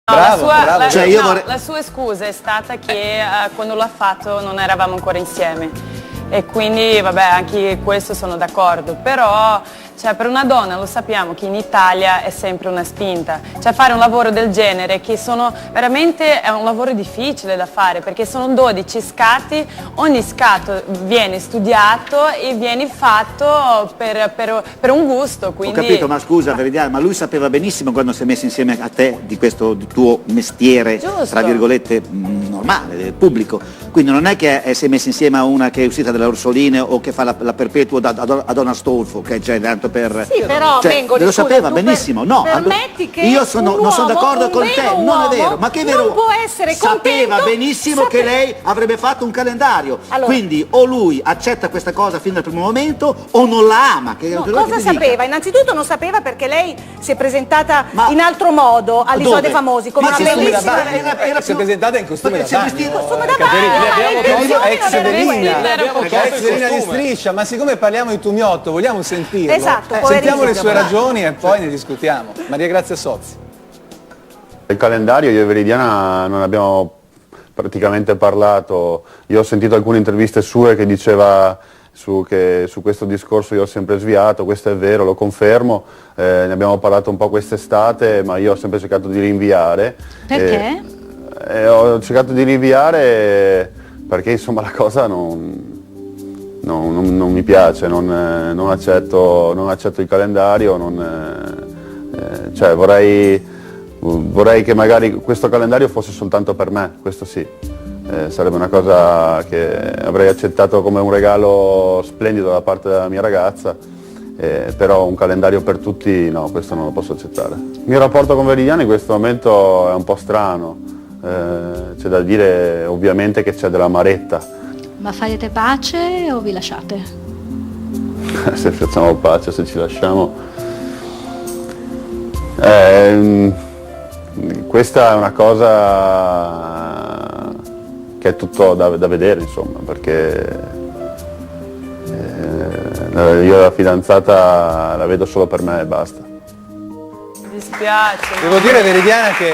No, Bravo, bravo. Cioè, La sua scusa è stata che quando l'ha fatto non eravamo ancora insieme. E quindi, vabbè, anche questo sono d'accordo, però cioè, per una donna lo sappiamo che in Italia è sempre una spinta. Cioè fare un lavoro del genere, che veramente è un lavoro difficile da fare, perché sono 12 scatti, ogni scatto viene studiato e viene fatto per un gusto. Quindi... Ho capito, ma scusa Veridiana, ma lui sapeva benissimo quando si è messo insieme a te di questo tuo mestiere, Giusto. tra virgolette, normale, del pubblico. Quindi non è che si è messo insieme a una che è uscita dalle Orsoline o che fa la perpetua a Donna Stolfo, che c'è tanto per... Sì, però cioè, Mengoni, lo scusa, sapeva tu benissimo, no? permetti che io non sono d'accordo con te, non è vero, ma che è vero? non può essere sapeva contento, benissimo che lei avrebbe fatto un calendario, allora, quindi o lui accetta questa cosa fin dal primo momento o non la ama. No, cosa sapeva? Innanzitutto non sapeva perché lei si è presentata in altro modo all'Isola dei Famosi, come una bellissima... Si è presentata in costume da bagno. Costume da bagno, Ex Verina di Striscia, ma siccome parliamo di Tumiotto, vogliamo sentirlo? Esatto, sentiamo le sue ragioni e poi ne discutiamo. Maria Grazia Sozzi. Il calendario io e Veridiana non abbiamo praticamente parlato. Io ho sentito alcune interviste sue che diceva che su questo discorso io ho sempre sviato, questo è vero, lo confermo, ne abbiamo parlato un po' quest'estate, ma io ho sempre cercato di rinviare. Perché? Ho cercato di rinviare perché insomma la cosa non mi piace, non accetto il calendario, cioè vorrei che magari questo calendario fosse soltanto per me, questo sì, sarebbe una cosa che avrei accettato come un regalo splendido da parte della mia ragazza, però un calendario per tutti no, questo non lo posso accettare. Il mio rapporto con Veridiana in questo momento è un po' strano, c'è da dire ovviamente che c'è dell'amaretta. Ma farete pace o vi lasciate? Se facciamo pace, se ci lasciamo. Questa è una cosa che è tutto da vedere, insomma, perché io la fidanzata la vedo solo per me e basta. Mi dispiace. Devo dire, Veridiana, che